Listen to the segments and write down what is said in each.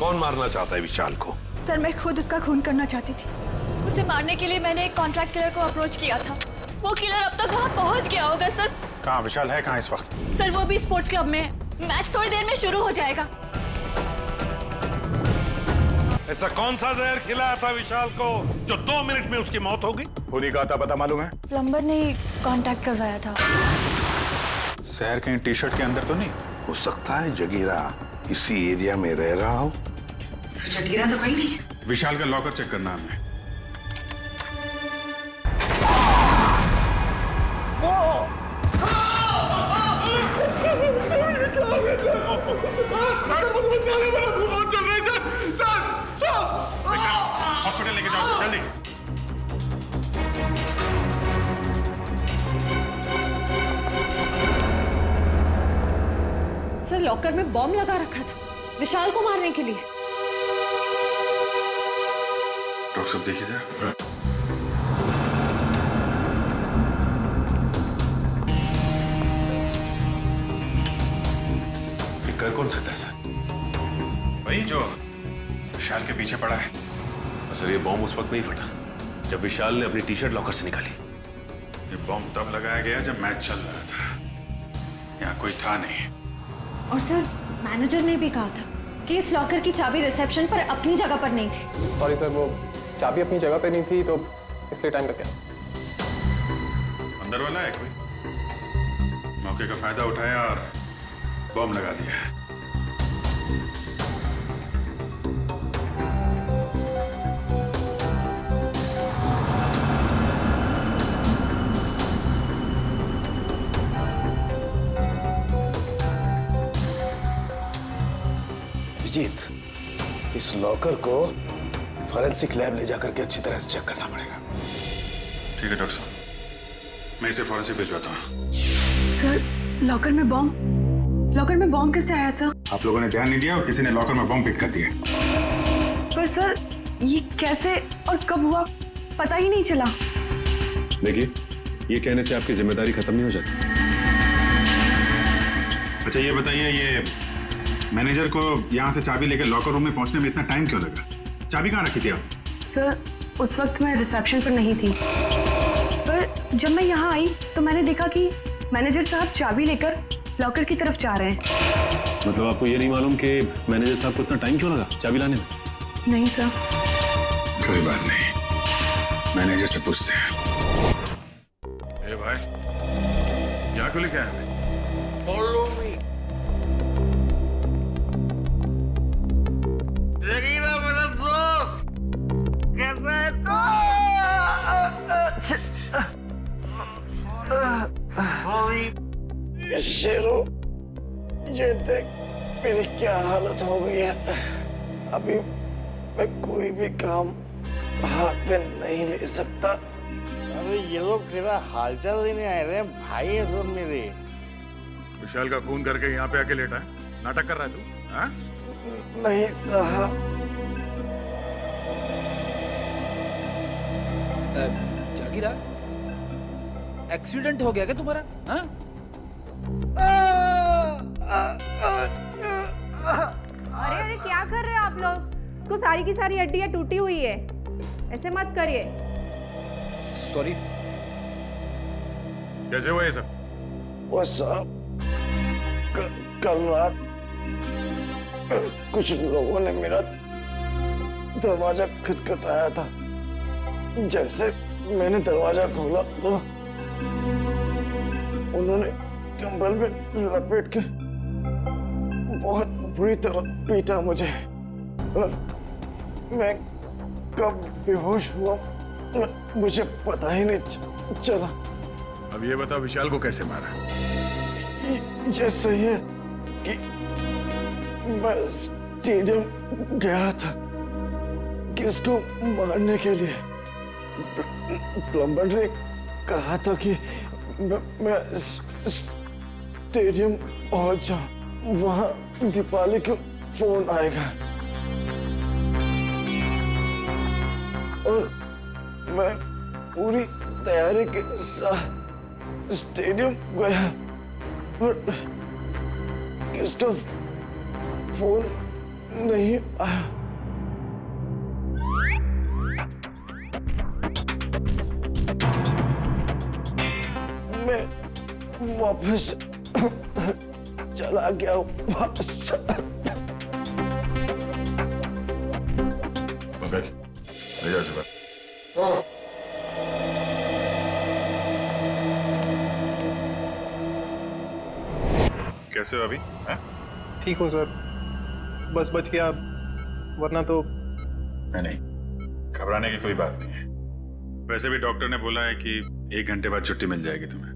कौन मारना चाहता है विशाल को? सर मैं खुद उसका खून करना चाहती थी। उसे मारने के लिए मैंने एक कॉन्ट्रैक्ट किलर को अप्रोच किया था। वो किलर अब तक वहाँ पहुँच गया होगा सर। कहाँ विशाल है? कहाँ इस वक्त? सर वो भी स्पोर्ट्स क्लब में है। मैच थोड़ी देर में शुरू हो जाएगा। ऐसा कौन सा जहर खिलाया था विशाल को जो 2 मिनट में उसकी मौत हो गई? खुद ही कहा था, पता मालूम है? प्लम्बर ने कांटेक्ट करवाया था। शहर कहीं टी शर्ट के अंदर तो नहीं? हो सकता है जगीरा इसी एरिया में रह रहा हो। सर जगीरा तो कहीं नहीं है। विशाल का लॉकर चेक करना हमें। हॉस्पिटल लेके जाओ जल्दी। सर लॉकर में बॉम्ब लगा रखा था विशाल को मारने के लिए। डॉक्टर साहब देखिए जरा। कर कौन सकता है सर? वही जो विशाल के पीछे पड़ा है। सर ये बॉम्ब उस वक्त नहीं फटा जब विशाल ने अपनी टी शर्ट लॉकर से निकाली। ये बॉम्ब तब लगाया गया जब मैच चल रहा था। यहाँ कोई था नहीं। और सर मैनेजर ने भी कहा था कि इस लॉकर की चाबी रिसेप्शन पर अपनी जगह पर नहीं थी। सॉरी सर, वो चाबी अपनी जगह पे नहीं थी तो इसलिए टाइम लग गया। अंदर वाला है कोई? मौके का फायदा उठाया और बॉम्ब लगा दिया। विजीत, इस लॉकर को फॉरेंसिक लैब ले जाकर के अच्छी तरह से चेक करना पड़ेगा। ठीक है डॉक्टर साहब, मैं इसे फॉरेंसिक भिजवाता हूँ। सर लॉकर में बॉम्ब कैसे आया सर? आप लोगों ने ध्यान नहीं दिया और किसी ने लॉकर में बॉम्ब फिट कर दिया। पर सर ये कैसे और कब हुआ पता ही नहीं चला। देखिए ये कहने से आपकी जिम्मेदारी खत्म नहीं हो जाती। अच्छा ये बताइए, ये मैनेजर को यहाँ से चाबी लेकर लॉकर रूम में पहुंचने में इतना टाइम क्यों लगा? चाबी कहाँ रखी थी आप? सर उस वक्त मैं रिसेप्शन पर नहीं थी, पर जब मैं यहाँ आई तो मैंने देखा कि मैनेजर साहब चाबी लेकर लॉकर की तरफ जा रहे हैं। मतलब आपको ये नहीं मालूम कि मैनेजर साहब को इतना टाइम क्यों लगा चाबी लाने में? नहीं सर। कोई बात नहीं, मैनेजर से पूछते हैं। ए भाई, यहाँ क्यों लेके आए? Follow me. जगीरा मेरा दोस्त, कैसा है तू? शेरो, ये देख मेरी क्या हालत हो गई है। अभी मैं कोई भी काम हाथ में नहीं ले सकता। अरे ये लोग तेरा हालचाल लेने आए रहे भाई है सब मेरे। विशाल का खून करके यहाँ पे आके लेटा है, नाटक कर रहा है तू? हाँ? नहीं साहब। जागीरा, एक्सीडेंट हो गया क्या तुम्हारा? हाँ? अरे अरे क्या कर रहे हो आप लोग? उसको सारी की सारी हड्डियां टूटी हुई है, ऐसे मत करिए। सॉरी। कैसे हुआ ये सब? वो साहब कल रात कुछ लोगों ने मेरा दरवाजा खटखटाया था। जैसे मैंने दरवाजा खोला तो उन्होंने कंबल में लपेट के बहुत बुरी तरह पीटा मुझे और मैं कब बेहोश हुआ मुझे पता ही नहीं चला। अब ये बताओ विशाल को कैसे मारा? ये सही है कि मैं स्टेडियम गया था किसको मारने के लिए। प्लम्बर ने कहा था कि मैं स्टेडियम पहुंच जाऊं, वहां दीपाली को फोन आएगा और मैं पूरी तैयारी के साथ स्टेडियम गया और किसका फोन नहीं आया। मैं वापस चला गया वापस। पंकज ले जाओ सुबह। कैसे हो अभी? ठीक हूँ सर, बस बच गया, वरना तो नहीं, घबराने की कोई बात नहीं है। वैसे भी डॉक्टर ने बोला है कि 1 घंटे बाद छुट्टी मिल जाएगी तुम्हें।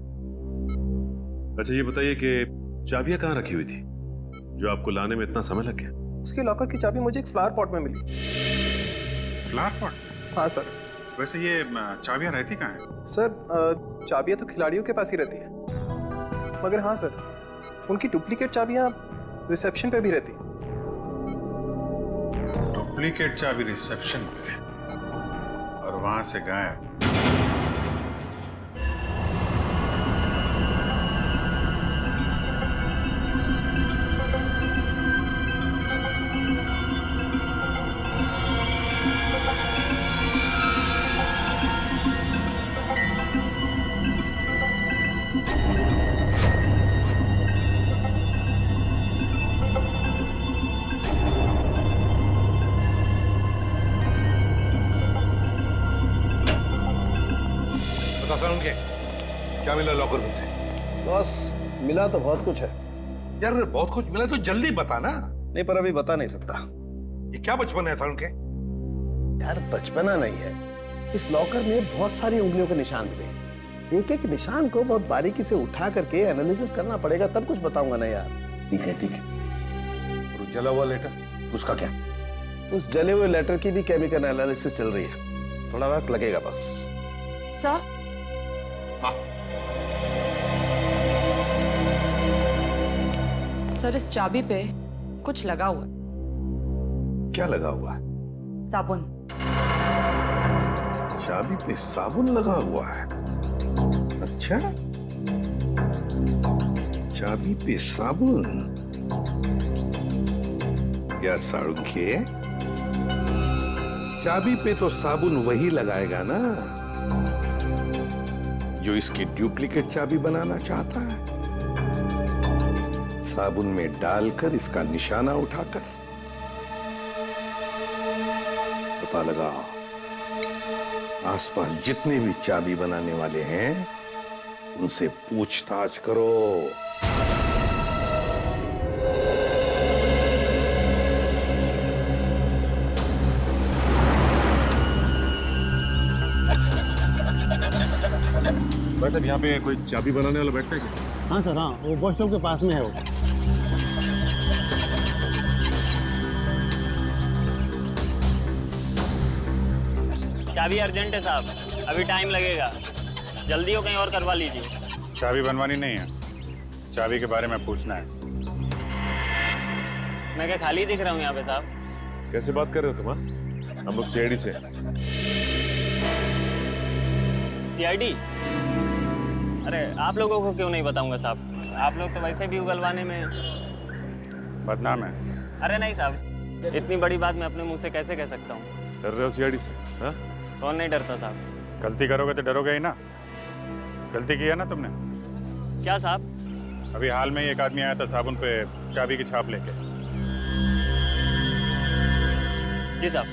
अच्छा ये बताइए कि चाबियां कहाँ रखी हुई थी जो आपको लाने में इतना समय लग गया? उसके लॉकर की चाबी मुझे एक फ्लावर पॉट में मिली। Flower pot? हाँ सर। वैसे ये चाबियां रहती कहाँ हैं? सर चाबियां तो खिलाड़ियों के पास ही रहती है, मगर हाँ सर, उनकी डुप्लीकेट चाबियां रिसेप्शन पे भी रहती है। डुप्लीकेट चाबी रिसेप्शन पे और वहां से गायब। उनके क्या मिला लॉकर में से? बॉस मिला तो बहुत कुछ है। यार बहुत कुछ मिला तो जल्दी बता ना। नहीं पर अभी बता नहीं सकता। ये क्या बचपन है साउंड के? यार बचपना नहीं है, इस लॉकर में बहुत सारी उंगलियों के निशान मिले। एक एक निशान को बहुत बारीकी से उठा करके एनालिसिस करना पड़ेगा, तब कुछ बताऊंगा ना यार। ठीक है ठीक है। और जला हुआ लेटर उसका क्या? उस जले हुए लेटर की भी केमिकल एनालिसिस चल रही है, थोड़ा वक्त लगेगा बस। सर हाँ सर, इस चाबी पे कुछ लगा हुआ है। क्या लगा हुआ है? साबुन। चाबी पे साबुन लगा हुआ है? अच्छा, चाबी पे साबुन। यार साळुंखे, चाबी पे तो साबुन वही लगाएगा ना जो इसकी डुप्लीकेट चाबी बनाना चाहता है। साबुन में डालकर इसका निशाना उठाकर पता लगाओ आसपास जितने भी चाबी बनाने वाले हैं उनसे पूछताछ करो। वैसे यहाँ पे कोई चाबी बनाने वाला बैठता है क्या? हाँ सर, हाँ वो वॉशरूम के पास में है वो। चाबी अर्जेंट है साहब, अभी टाइम लगेगा, जल्दी हो कहीं और करवा लीजिए। चाबी बनवानी नहीं है, चाबी के बारे में पूछना है। मैं क्या खाली दिख रहा हूँ यहाँ पे साहब? कैसे बात कर रहे हो तुम? हम लोग सीआईडी से। सीआईडी? अरे आप लोगों को क्यों नहीं बताऊंगा साहब, आप लोग तो वैसे भी उगलवाने में बदनाम है। अरे नहीं साहब, इतनी बड़ी बात मैं अपने मुंह से कैसे कह सकता हूँ? डर रहे हो सीआईडी से? हाँ? कौन नहीं डरता साहब? गलती करोगे तो डरोगे ही ना। गलती की है ना तुमने? क्या साहब? अभी हाल में ही एक आदमी आया था साबुन पे चाबी की छाप लेके। जी साहब।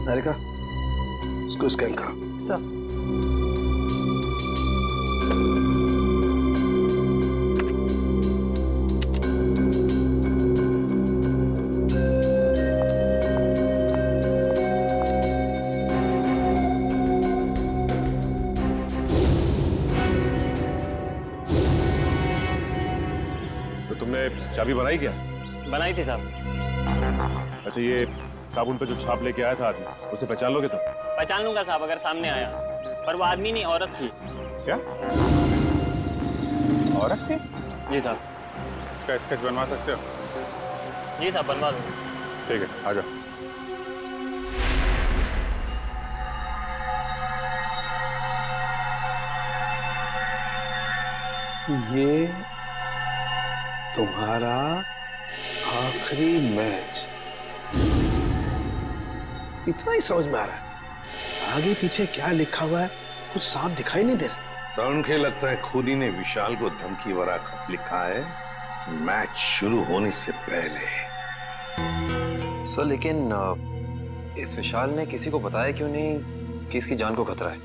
निहारिका, इसको स्कैन करो। सर तो तुमने चाबी बनाई क्या? बनाई थी साहब। अच्छा ये साबुन पे जो छाप लेके आया था आदमी, उसे पहचान लोगे तुम? पहचान लूंगा साहब अगर सामने आया, पर वो आदमी नहीं औरत थी। क्या औरत थी? जी साहब। इसका स्केच बनवा सकते हो? जी साहब, बनवा दूंगा। ठीक है, आ जाओ। ये तुम्हारा आखिरी मैच, इतना ही समझ में आ रहा है। आगे पीछे क्या लिखा हुआ है कुछ साफ दिखाई नहीं दे रहा। सर के लगता है खूनी ने विशाल को धमकी भरा खत लिखा है मैच शुरू होने से पहले। सर लेकिन इस विशाल ने किसी को बताया क्यों नहीं कि इसकी जान को खतरा है?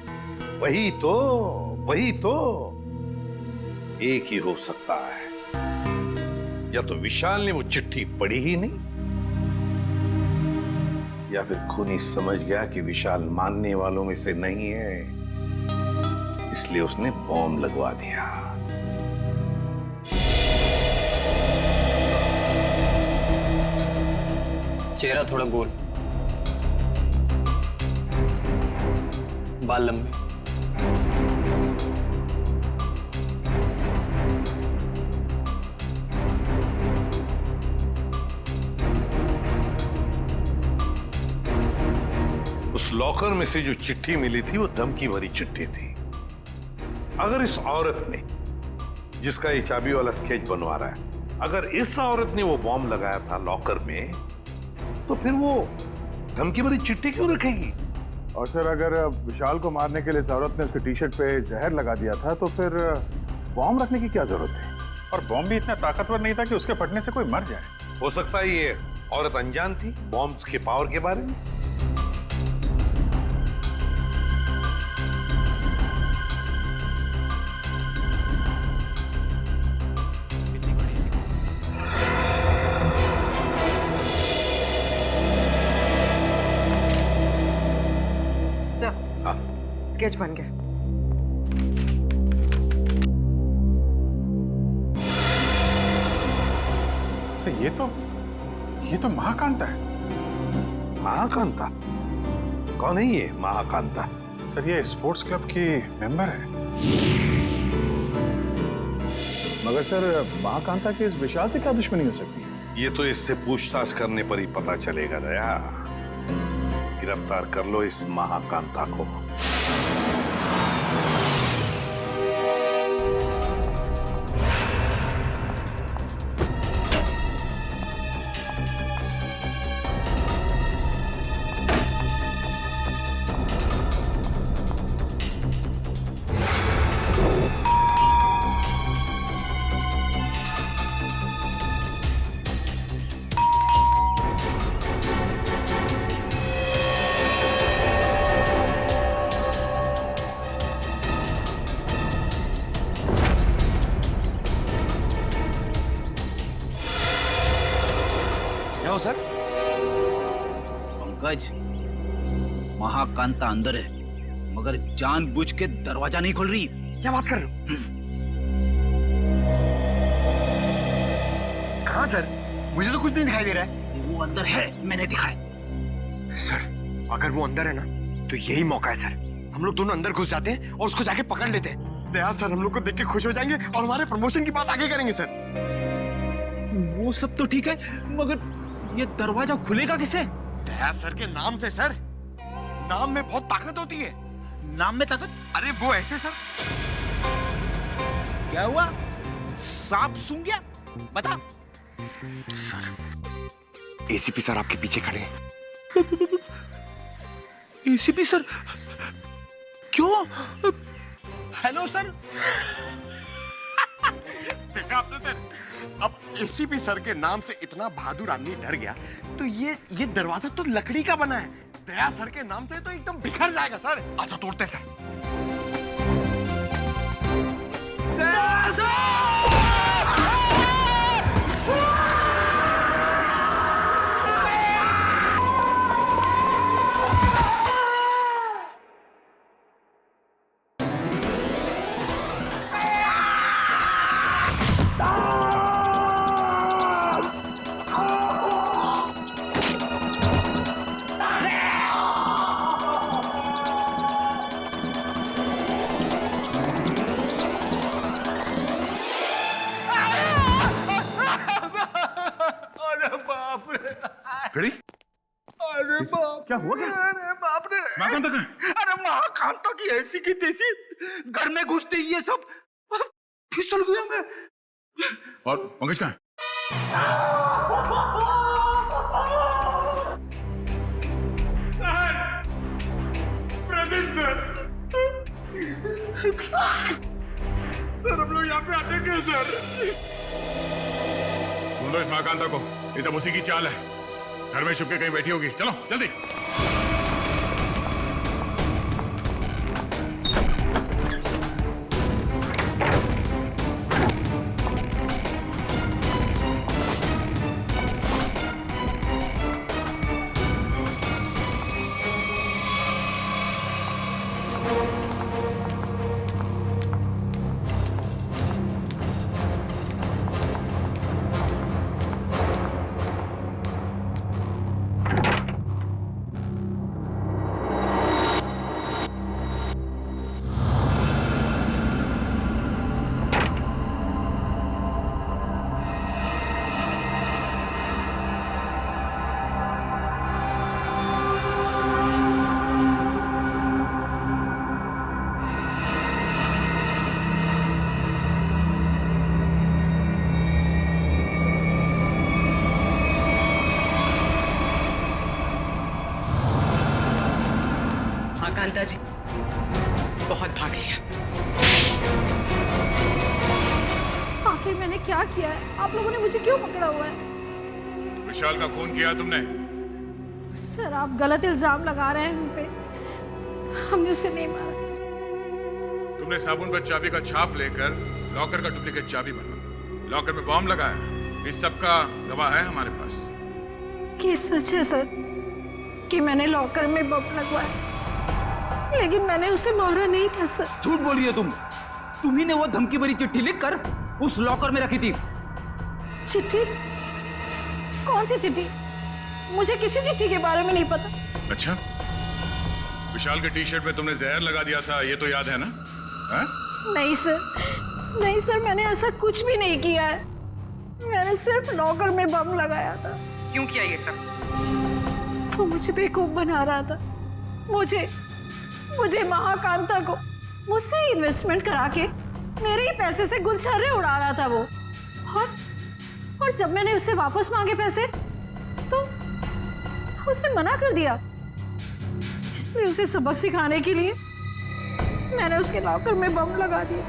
वही तो एक ही हो सकता है, या तो विशाल ने वो चिट्ठी पढ़ी ही नहीं, या फिर खूनी समझ गया कि विशाल मानने वालों में से नहीं है, इसलिए उसने बॉम्ब लगवा दिया। चेहरा थोड़ा गोल, बाल लंबे, उस लॉकर में से जो चिट्ठी मिली थी वो धमकी भरी चिट्ठी थी। अगर इस औरत ने, जिसका ये चाबी वाला स्केच बनवा रहा है, अगर इस औरत ने वो बॉम्ब लगाया था लॉकर में, तो फिर वो धमकी भरी चिट्ठी क्यों रखेगी? और सर अगर विशाल को मारने के लिए इस औरत ने उसके टी शर्ट पे जहर लगा दिया था तो फिर बॉम्ब रखने की क्या जरूरत थी? और बॉम्ब भी इतना ताकतवर नहीं था कि उसके फटने से कोई मर जाए। हो सकता है ये औरत अनजान थी बॉम्ब्स के पावर के बारे में। स्केच बन गया। ये तो महाकांता है। महाकांता? कौन है ये महाकांता? सर ये स्पोर्ट्स क्लब की मेंबर है। मगर सर महाकांता के इस विशाल से क्या दुश्मनी हो सकती है? ये तो इससे पूछताछ करने पर ही पता चलेगा दया। गिरफ्तार कर लो इस महाकांता को। सर पंकज, महाकांता अंदर है मगर जानबूझ के दरवाजा नहीं खोल रही। क्या बात कर रहे हो? कहाँ सर? मुझे तो कुछ नहीं दिखाई दे रहा है। वो अंदर है, मैंने दिखाया। सर अगर वो अंदर है ना तो यही मौका है सर। हम लोग दोनों अंदर घुस जाते हैं और उसको जाके पकड़ लेते हैं। दया सर हम लोग को देख के खुश हो जाएंगे और हमारे प्रमोशन की बात आगे करेंगे सर। वो सब तो ठीक है मगर ये दरवाजा खुलेगा किसे? दया सर के नाम से सर। नाम में बहुत ताकत होती है। नाम में ताकत? अरे वो ऐसे सर। क्या हुआ? सांप सूंघ गया? बता। सर एसीपी सर आपके पीछे खड़े हैं। ACP sir? क्यों? Hello sir. देखा आपने सर, अब एसीपी सर के नाम से इतना बहादुर आदमी डर गया तो ये दरवाजा तो लकड़ी का बना है। दया सर के नाम से तो एकदम बिखर जाएगा सर। अच्छा तोड़ते सर। दया सर! क्या हुआ क्या? अरे बाप रे, महाकांता कहाँ है? अरे महाकांता की ऐसी की तैसी घर में घुसते ही ये सब फिसल गया मैं। और पंकज कहाँ है? सर हम लोग यहाँ पे आते क्यों सर? ढूंढो इस महाकांता को, ये सब उसी की चाल है। घर में छुप के कहीं बैठी होगी, चलो जल्दी। कांता जी बहुत भाग लिया। आखिर मैंने क्या किया है? आप लोगों ने मुझे क्यों पकड़ा हुआ है? विशाल का खून किया तुमने? सर आप गलत इल्जाम लगा रहे हैं हम पे। हमने उसे नहीं मारा। तुमने साबुन पर चाबी का छाप लेकर लॉकर का डुप्लीकेट चाबी बना, लॉकर में बॉम्ब लगाया। इस सब का गवाह है हमारे पास। ये सच है सर कि मैंने लॉकर में बम लगवाया, लेकिन मैंने उसे मारा नहीं था सर। झूठ बोल रही हो तुम। तुम्ही ने वो धमकी भरी चिट्ठी लिखकर उस लॉकर में रखी थी। चिट्ठी? कौन सी चिट्ठी? मुझे किसी चिट्ठी के बारे में नहीं पता। अच्छा, विशाल के टी शर्ट में तुमने जहर लगा दिया था, ये तो याद है ना? हा? नहीं सर, नहीं सर, मैंने ऐसा कुछ भी नहीं किया है। मैंने सिर्फ लॉकर में बम लगाया था। क्यों किया ये सब? वो मुझे बेवकूफ बना रहा था। मुझे महाकांता को मुझसे इन्वेस्टमेंट करा के मेरे ही पैसे से गुलछर्रे उड़ा रहा था वो। और जब मैंने उससे वापस मांगे पैसे तो उसने मना कर दिया। इसलिए उसे सबक सिखाने के लिए मैंने उसके लॉकर में बम लगा दिया।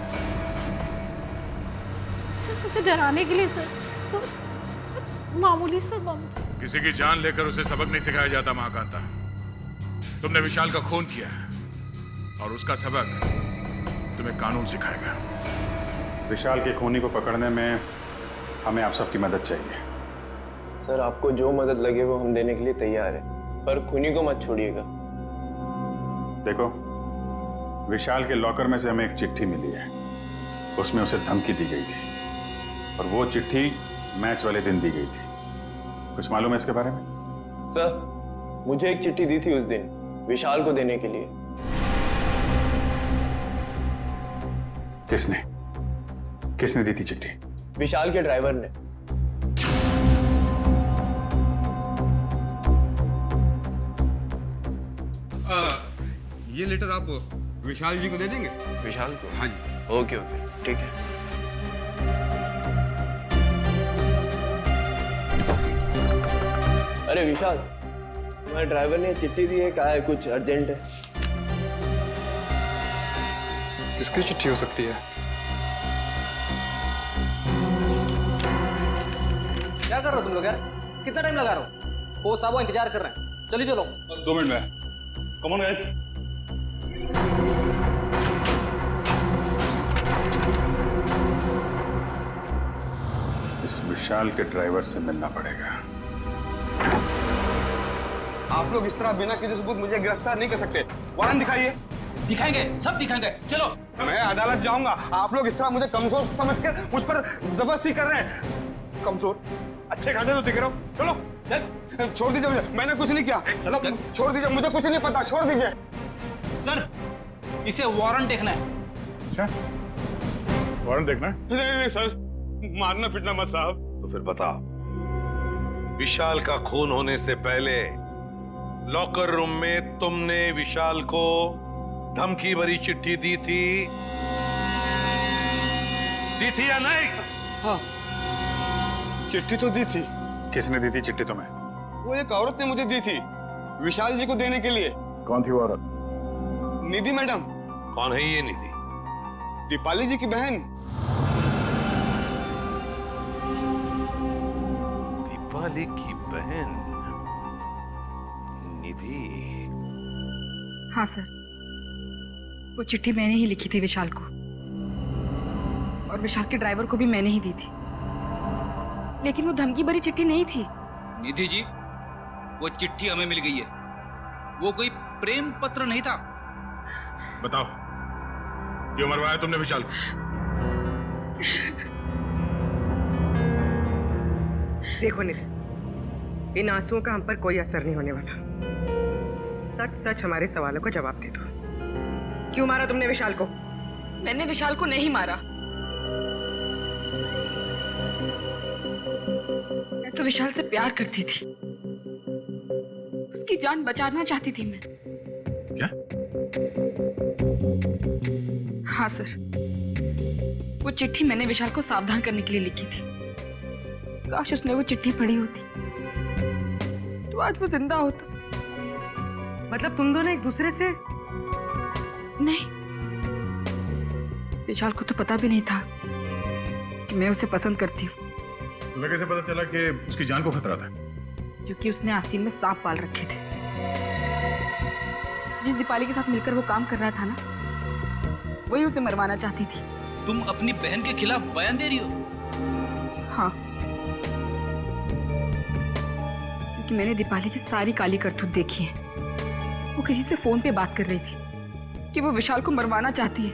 सिर्फ उसे डराने के लिए सर, तो मामूली सा बम। किसी की जान लेकर उसे सबक नहीं सिखाया जाता महाकांता। तुमने विशाल का खून किया है और उसका सबक तुम्हें कानून सिखाएगा। विशाल के खूनी को पकड़ने में हमें आप सबकी मदद चाहिए। सर आपको जो मदद लगे वो हम देने के लिए तैयार है, पर खूनी को मत छोड़िएगा। देखो, विशाल के लॉकर में से हमें एक चिट्ठी मिली है, उसमें उसे धमकी दी गई थी और वो चिट्ठी मैच वाले दिन दी गई थी। कुछ मालूम है इसके बारे में? सर मुझे एक चिट्ठी दी थी उस दिन विशाल को देने के लिए। किसने दी थी चिट्ठी? विशाल के ड्राइवर ने। ये लेटर आप विशाल जी को दे देंगे? विशाल को? हाँ जी। ओके ठीक है। अरे विशाल, तुम्हारे ड्राइवर ने चिट्ठी दी है, कहा है कुछ अर्जेंट है। किसकी चिट्ठी हो सकती है? क्या कर रहे हो तुम लोग यार? कितना टाइम लगा रहे हो? कोच साहब इंतजार कर रहे हैं। चलिए चलो। बस 2 मिनट में। Come on guys. इस विशाल के ड्राइवर से मिलना पड़ेगा। आप लोग इस तरह बिना किसी सबूत मुझे गिरफ्तार नहीं कर सकते। वारंट दिखाइए। दिखाएंगे, सब दिखाएंगे। चलो। मैं अदालत जाऊंगा। आप लोग इस तरह मुझे कमजोर समझकर मुझ पर जबरदस्ती कर रहे हैं। कमजोर? अच्छे खासे तो दिख रहे हो। चलो छोड़ दीजिए मुझे, मैंने कुछ नहीं किया। चलो छोड़ दीजिए, मुझे कुछ नहीं पता, छोड़ दीजिए। सर इसे वारंट देखना है। अच्छा, वारंट देखना है? नहीं सर, मारना पीटना मत साहब। तो फिर बता, विशाल का खून होने से पहले लॉकर रूम में तुमने विशाल को धमकी भरी चिट्ठी दी थी या नहीं? हाँ, चिट्ठी तो दी थी। किसने दी थी चिट्ठी तुम्हें? वो एक औरत ने मुझे दी थी विशाल जी को देने के लिए। कौन थी वो औरत? निधि मैडम। कौन है ये निधि? दीपाली जी की बहन। दीपाली की बहन निधि? हाँ सर, वो चिट्ठी मैंने ही लिखी थी विशाल को, और विशाल के ड्राइवर को भी मैंने ही दी थी, लेकिन वो धमकी भरी चिट्ठी नहीं थी। निधि जी, वो चिट्ठी हमें मिल गई है, वो कोई प्रेम पत्र नहीं था। बताओ, क्यों मरवाया तुमने विशाल को? देखो निधि, इन आंसुओं का हम पर कोई असर नहीं होने वाला। सच सच हमारे सवालों का जवाब दे दो। क्यों मारा तुमने विशाल को? मैंने विशाल को नहीं मारा। मैं तो विशाल से प्यार करती थी, उसकी जान बचाना चाहती थी मैं। क्या? हाँ सर, वो चिट्ठी मैंने विशाल को सावधान करने के लिए लिखी थी। काश उसने वो चिट्ठी पढ़ी होती तो आज वो जिंदा होता। मतलब तुम दोनों एक दूसरे से? नहीं, विशाल को तो पता भी नहीं था कि मैं उसे पसंद करती हूँ। तुम्हें कैसे पता चला कि उसकी जान को खतरा था? क्योंकि उसने आस्तीन में सांप पाल रखे थे। जिस दीपाली के साथ मिलकर वो काम कर रहा था ना, वही उसे मरवाना चाहती थी। तुम अपनी बहन के खिलाफ बयान दे रही हो? हाँ, क्योंकि मैंने दीपाली की सारी काली करतूत देखी है। वो किसी से फोन पे बात कर रही थी कि वो विशाल को मरवाना चाहती है।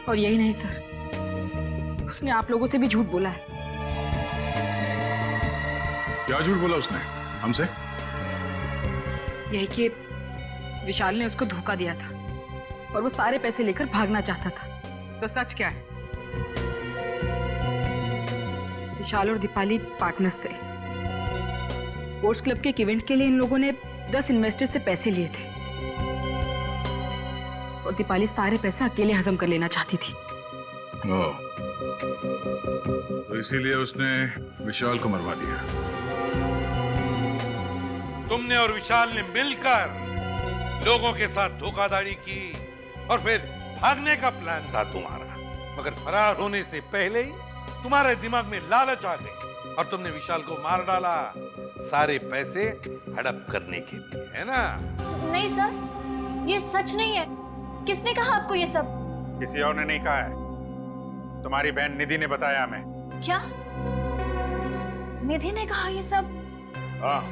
और यही नहीं सर, उसने आप लोगों से भी झूठ बोला है। क्या झूठ बोला उसने हमसे? यही कि विशाल ने उसको धोखा दिया था और वो सारे पैसे लेकर भागना चाहता था। तो सच क्या है? विशाल और दीपाली पार्टनर्स थे। स्पोर्ट्स क्लब के एक इवेंट के लिए इन लोगों ने 10 इन्वेस्टर से पैसे लिए थे और दीपाली सारे पैसे अकेले हजम कर लेना चाहती थी। तो इसीलिए उसने विशाल को मरवा दिया। तुमने और विशाल ने मिलकर लोगों के साथ धोखाधड़ी की और फिर भागने का प्लान था तुम्हारा, मगर फरार होने से पहले ही तुम्हारे दिमाग में लालच आ गई और तुमने विशाल को मार डाला, सारे पैसे हड़प करने के लिए, है ना? नहीं सर, ये सच नहीं है। किसने कहा आपको ये सब? किसी और ने नहीं कहा है, तुम्हारी बहन निधि ने बताया हमें। क्या? निधि ने कहा ये सब? हाँ,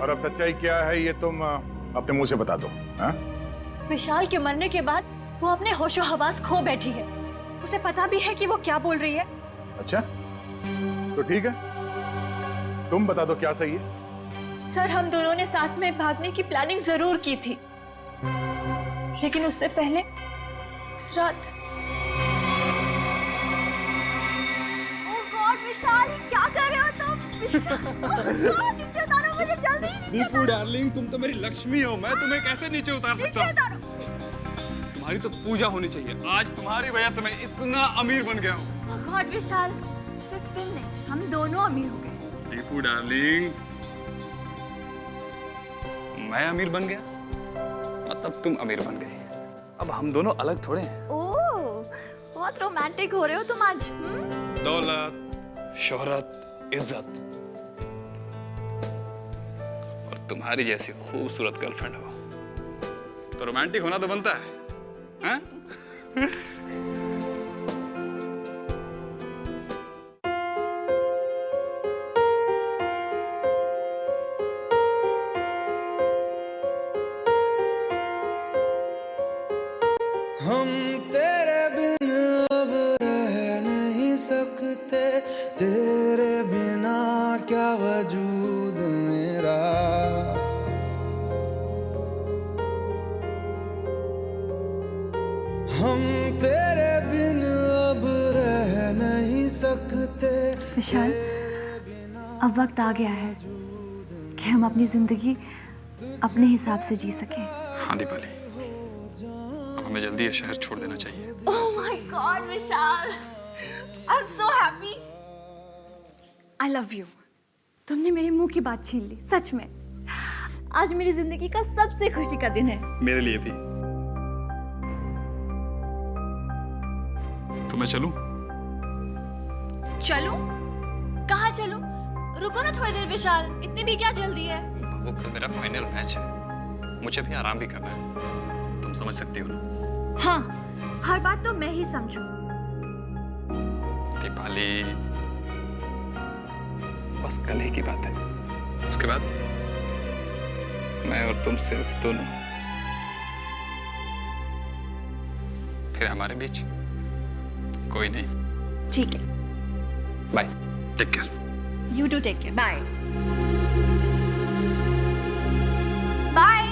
और अब सच्चाई क्या है ये तुम अपने मुंह से बता दो। हाँ? विशाल के मरने के बाद वो अपने होशो हवास खो बैठी है। उसे पता भी है कि वो क्या बोल रही है। अच्छा, तो ठीक है, तुम बता दो क्या सही है। सर, हम दोनों ने साथ में भागने की प्लानिंग जरूर की थी, लेकिन उससे पहले उस रात। विशाल, क्या कर रहे हो तुम? नीचे उतारो मुझे, जल्दी नीचे दीपू डार्लिंग, तुम तो मेरी लक्ष्मी हो, मैं तुम्हें कैसे नीचे उतार सकता हूँ? तुम्हारी तो पूजा होनी चाहिए। आज तुम्हारी वजह से मैं इतना अमीर बन गया हूँ। गॉड विशाल, सिर्फ तुम नहीं, हम दोनों अमीर हो गए। दीपू डार्लिंग, मैं अमीर बन गया मतलब तुम अमीर बन गई। अब हम दोनों अलग थोड़े हैं। ओह, बहुत रोमांटिक हो रहे हो तुम आज। दौलत, शोहरत, इज्जत और तुम्हारी जैसी खूबसूरत गर्लफ्रेंड हो तो रोमांटिक होना तो बनता है, हाँ? हम तेरे बिन अब रह नहीं सकते, तेरे बिना क्या वजूद मेरा। हम तेरे बिन अब रह नहीं सकते। विशाल, अब वक्त आ गया है कि हम अपनी जिंदगी अपने हिसाब से जी सकें। हाँ दीपाली, अब हमें जल्दी ये शहर छोड़ देना चाहिए। Oh my God, Vishal, I'm so happy. I love you. तुमने मेरे मुंह की बात छीन ली, सच में। आज मेरी जिंदगी का सबसे खुशी का दिन है। मेरे लिए भी। तो मैं चलूं? चलूं? कहाँ चलूं? रुको ना थोड़ी देर विशाल, इतनी भी क्या जल्दी है? बाबू, कल मेरा फाइनल मैच है, मुझे भी आराम भी करना है, तुम समझ सकती हो ना? हाँ, हर बात तो मैं ही समझूं। दीपाली, बस कल ही की बात है, उसके बाद मैं और तुम सिर्फ दोनों, फिर हमारे बीच कोई नहीं। ठीक है, bye, take care. You do take care. Bye. Bye.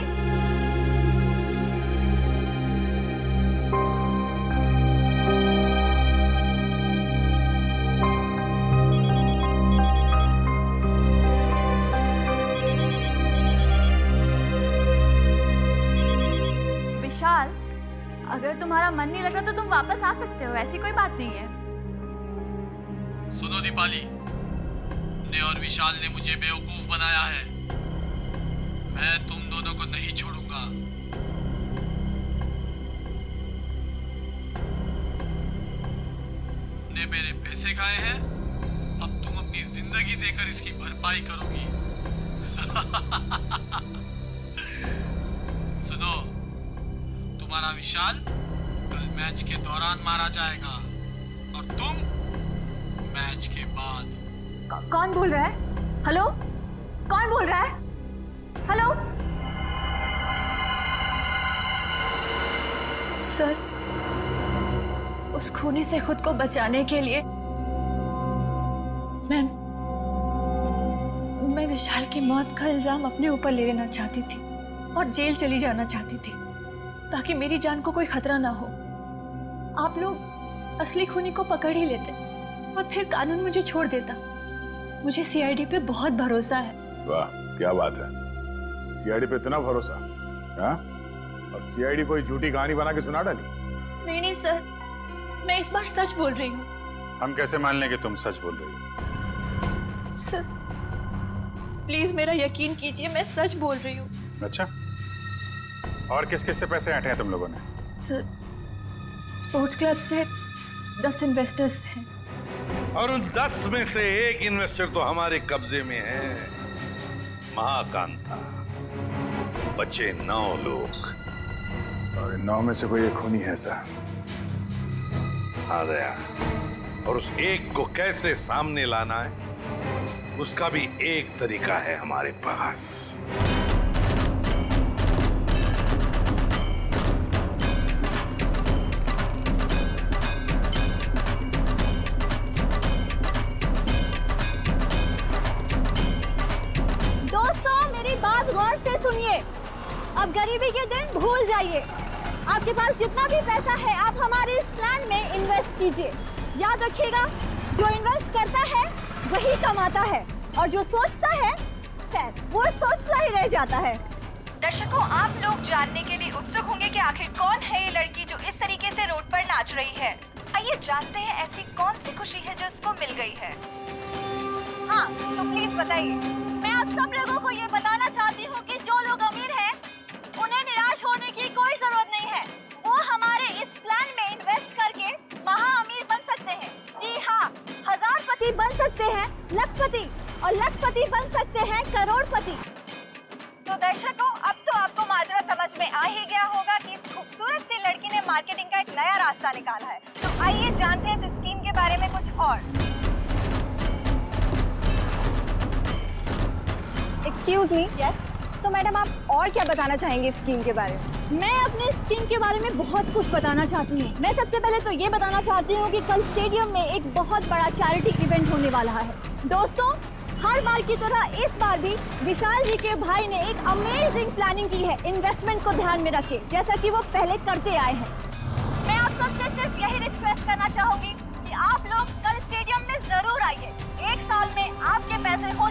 Vishal, अगर तुम्हारा मन नहीं लग रहा तो तुम वापस आ सकते हो, ऐसी कोई बात नहीं है। सुनो दीपाली, ने और विशाल ने मुझे बेवकूफ बनाया है। मैं तुम दोनों को नहीं छोड़ूंगा। ने मेरे पैसे खाए हैं, अब तुम अपनी जिंदगी देकर इसकी भरपाई करोगी। सुनो, तुम्हारा विशाल कल मैच के दौरान मारा जाएगा और तुम मैच के बाद। कौन बोल रहा है? हेलो, कौन बोल रहा है? हेलो सर, उस खूनी से खुद को बचाने के लिए मैं विशाल की मौत का इल्जाम अपने ऊपर ले लेना चाहती थी और जेल चली जाना चाहती थी ताकि मेरी जान को कोई खतरा ना हो। आप लोग असली खूनी को पकड़ ही लेते और फिर कानून मुझे छोड़ देता। मुझे सीआईडी पे बहुत भरोसा है। वाह, क्या बात है, सीआईडी पे इतना भरोसा? हाँ? और सीआईडी कोई झूठी कहानी बना के सुना डाली? नहीं सर, मैं इस बार सच बोल रही हूँ। हम कैसे मान लें कि तुम सच बोल रही हो? सर प्लीज मेरा यकीन कीजिए, मैं सच बोल रही हूँ। अच्छा, और किस किस से पैसे ऐंठे हैं तुम लोगों ने? सर, स्पोर्ट्स क्लब से 10 इन्वेस्टर्स हैं और उन 10 में से एक इन्वेस्टर तो हमारे कब्जे में है, महाकांता। बचे 9 लोग और इन 9 में से कोई एक खूनी है सर। आ गया, और उस एक को कैसे सामने लाना है उसका भी एक तरीका है हमारे पास। दोस्तों, मेरी बात गौर से सुनिए। अब गरीबी के दिन भूल जाइए। आपके पास जितना भी पैसा है आप हमारे इस प्लान में इन्वेस्ट कीजिए। याद रखिएगा, जो इन्वेस्ट करता है वही कमाता है और जो सोचता है वो सोचता ही रह जाता है। दर्शकों, आप लोग जानने के लिए उत्सुक होंगे कि आखिर कौन है ये लड़की जो इस तरीके से रोड पर नाच रही है। आइए जानते हैं ऐसी कौन सी खुशी है जो इसको मिल गई है। हाँ, तो प्लीज बताइए। मैं आप सब लोगों को ये बताना चाहती हूँ कि जो लोग अमीर हैं उन्हें निराश होने की कोई जरूरत नहीं है। वो हमारे इस प्लान में इन्वेस्ट करके महा अमीर बन सकते हैं। जी हाँ, हजारपति बन सकते हैं, लखपति, और लखपति बन सकते हैं करोड़पति। तो दर्शकों, अब तो आपको माजरा समझ में आ ही गया होगा कि इस खूबसूरत सी लड़की ने मार्केटिंग का एक नया रास्ता निकाला है। तो आइए जानते हैं इस स्कीम के बारे में कुछ और। Excuse me. यस, तो मैडम आप और क्या बताना चाहेंगे स्कीम के बारे में? मैं अपने स्कीम के बारे में बहुत कुछ बताना चाहती हूँ। मैं सबसे पहले तो ये बताना चाहती हूँ कि कल स्टेडियम में एक बहुत बड़ा चैरिटी इवेंट होने वाला है। दोस्तों, हर बार की तरह इस बार भी विशाल जी के भाई ने एक अमेजिंग प्लानिंग की है इन्वेस्टमेंट को ध्यान में रखे, जैसा कि वो पहले करते आए हैं। मैं आप सबसे सिर्फ यही रिक्वेस्ट करना चाहूंगी कि आप लोग कल स्टेडियम में जरूर आइए। 1 साल में आपके पैसे हो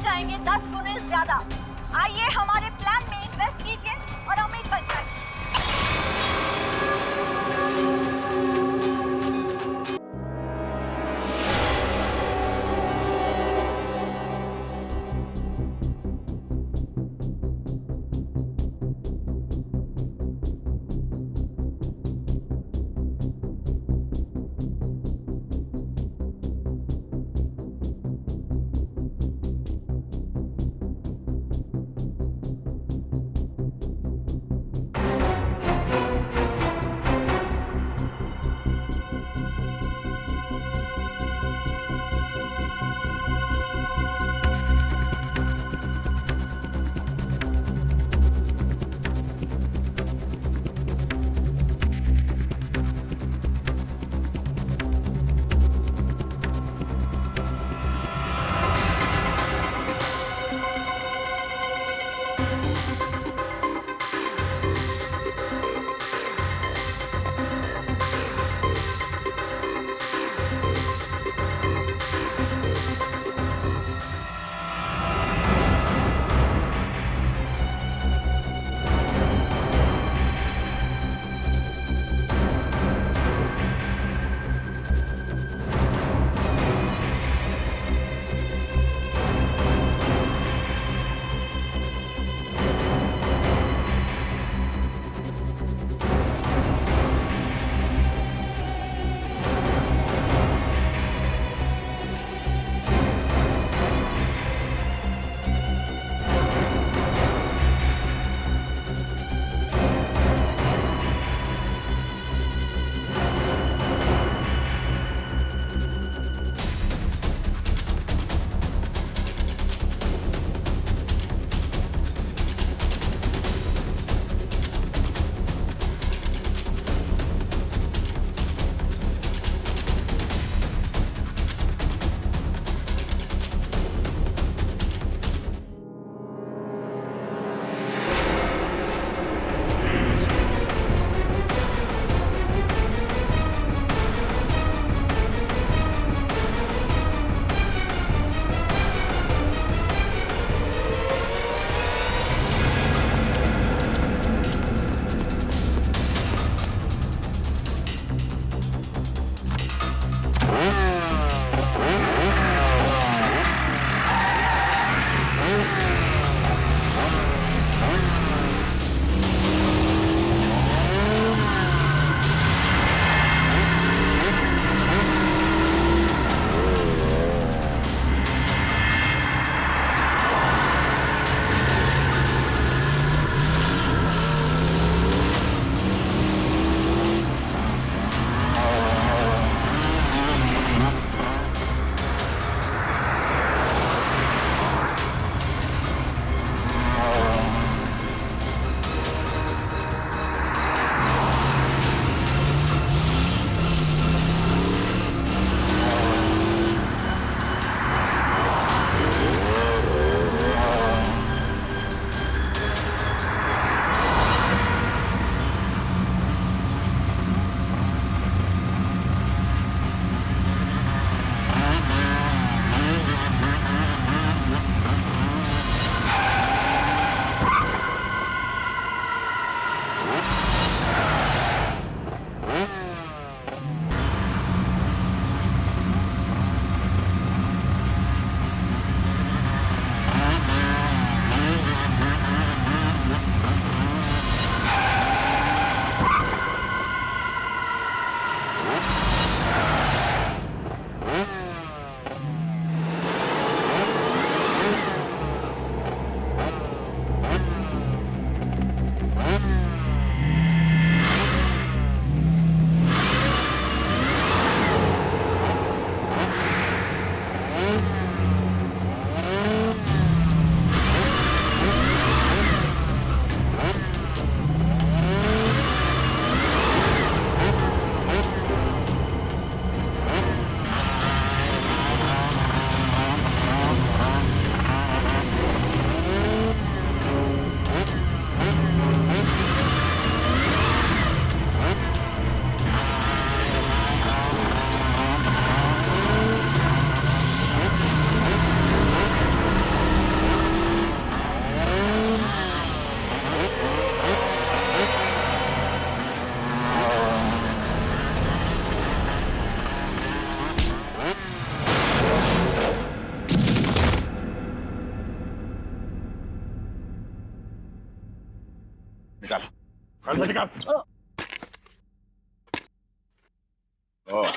ओह,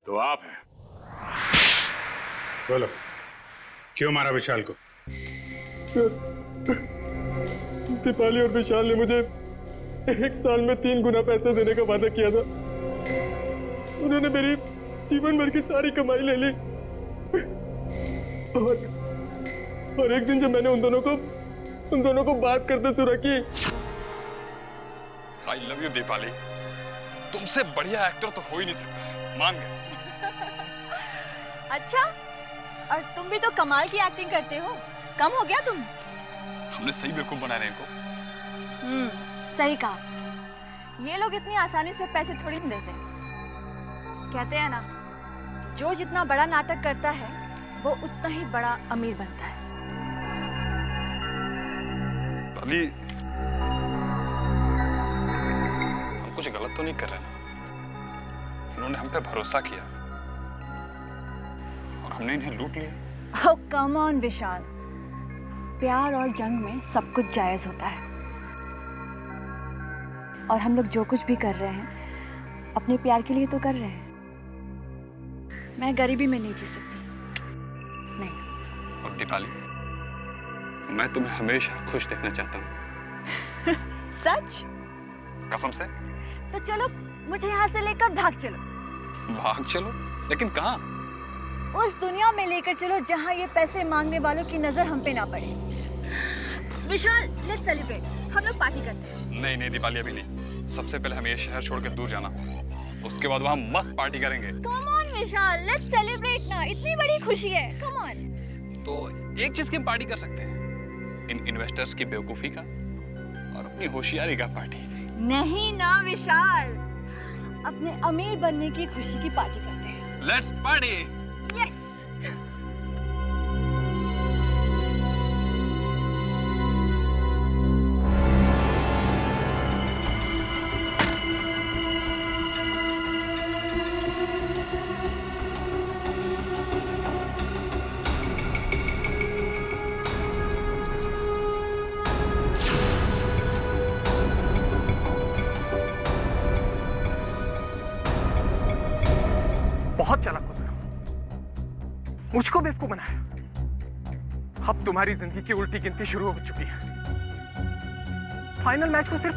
तो आप हैं। बोलो, क्यों मारा विशाल को? दीपाली और विशाल ने मुझे 1 साल में 3 गुना पैसे देने का वादा किया था। उन्होंने मेरी जीवन भर की सारी कमाई ले ली। और एक दिन जब मैंने उन दोनों को बात करते सुना कि आई लव यू दीपाली, तुमसे बढ़िया एक्टर तो हो ही नहीं सकता है, मान गए। अच्छा, और तुम भी तो कमाल की एक्टिंग करते हो। कम हो गया तुम? हमने सही बेवकूफ बना रहे इनको। सही कहा। ये लोग इतनी आसानी से पैसे थोड़ी नहीं देते। कहते हैं ना, जो जितना बड़ा नाटक करता है वो उतना ही बड़ा अमीर बनता है। अली, हम कुछ गलत तो नहीं कर रहे ना? उन्होंने हम पे भरोसा किया और हमने इन्हें लूट लिया। ओह कम ऑन विशाल, प्यार और जंग में सब कुछ जायज होता है। और हम लोग जो कुछ भी कर रहे हैं अपने प्यार के लिए तो कर रहे हैं। मैं गरीबी में नहीं जी सकती। नहीं। और दीपाली, मैं तुम्हें हमेशा खुश देखना चाहता हूँ। सच? कसम से। तो चलो मुझे यहाँ से लेकर भाग चलो। भाग चलो? लेकिन कहाँ? उस दुनिया में लेकर चलो जहाँ ये पैसे मांगने वालों की नजर हम पे ना पड़े। विशाल, लेट्स सेलिब्रेट। हम लोग पार्टी करते हैं। नहीं नहीं दीपाली, अभी नहीं। सबसे पहले हमें ये शहर छोड़ के दूर जाना, उसके बाद वहाँ मस्त पार्टी करेंगे। Come on Vishal, let's celebrate ना। इतनी बड़ी खुशी है, कम ऑन। तो एक चीज की हम पार्टी कर सकते हैं, इन इन्वेस्टर्स की बेवकूफी का और अपनी होशियारी का पार्टी। नहीं ना विशाल, अपने अमीर बनने की खुशी की पार्टी करते हैं। Let's party. यस। बहुत चालाक हो तुम, मुझको बेवकूफ बनाया। अब तुम्हारी जिंदगी की उल्टी गिनती शुरू हो चुकी है। फाइनल मैच को सिर्फ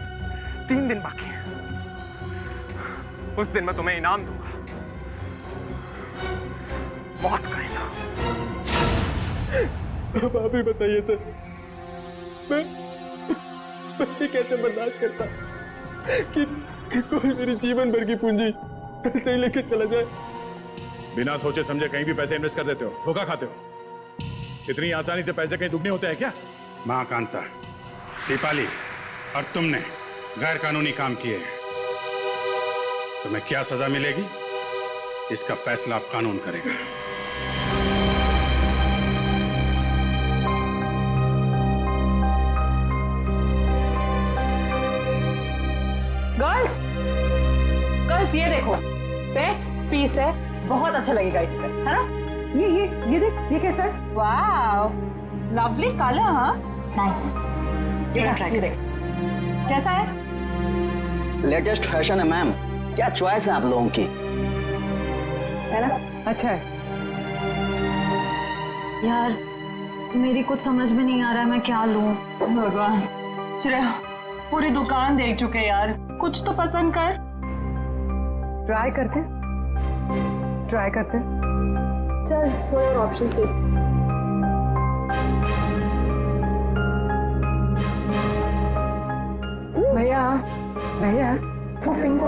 3 दिन बाकी है। उस दिन मैं तुम्हें इनाम दूंगा, मौत का इनाम। अब आप ही बताइए सर, मैं कैसे बर्दाश्त करता कि कोई मेरी जीवन भर की पूंजी पैसे ही लेके चला जाए। बिना सोचे समझे कहीं भी पैसे इन्वेस्ट कर देते हो, धोखा खाते हो। इतनी आसानी से पैसे कहीं दुगने होते हैं क्या? मां कांता, दीपाली और तुमने गैर कानूनी काम किए हैं। तुम्हें क्या सजा मिलेगी, इसका फैसला अब कानून करेगा। गर्ल्स ये देखो, बेस्ट पीस है, बहुत अच्छा लगेगा इस पे, है ना? ये देख, ये कैसा है? वाव, लवली कलर। हाँ, नाइस। ये ट्राई देख, कैसा है? लेटेस्ट फैशन है मैम, क्या चॉइस है आप लोगों की, है ना? अच्छा है यार, मेरी कुछ समझ में नहीं आ रहा है मैं क्या लूं। भगवान, श्रेया पूरी दुकान देख चुके यार, कुछ तो पसंद कर। ट्राई करते चल, कोई और ऑप्शन देख। भैया वो पिंक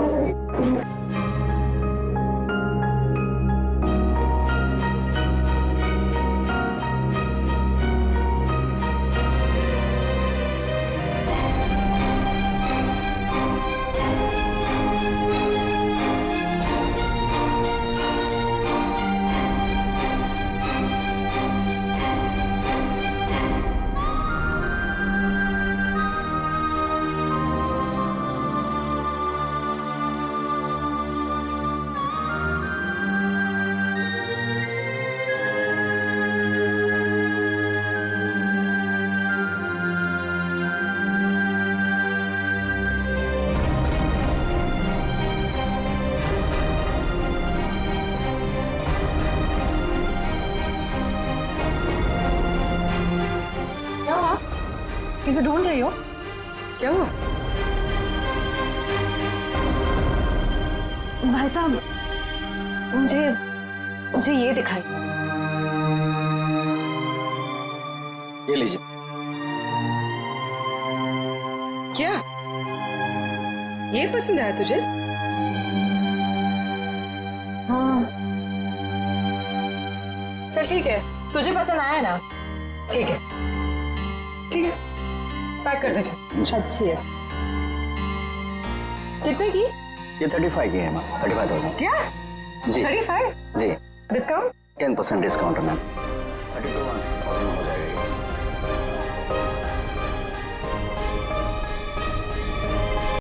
किसे ढूंढ रही हो? क्या हुआ? भाई साहब, मुझे ये दिखाई। ये लीजिए। क्या ये पसंद आया तुझे? हाँ। चल ठीक है, तुझे पसंद आया ना? ठीक है, ठीक है, पैक कर दे। अच्छी है। कितने की? ये 35 की है मैम, 35,000। क्या? जी 35? जी। डिस्काउंट? 10% डिस्काउंट है मैम।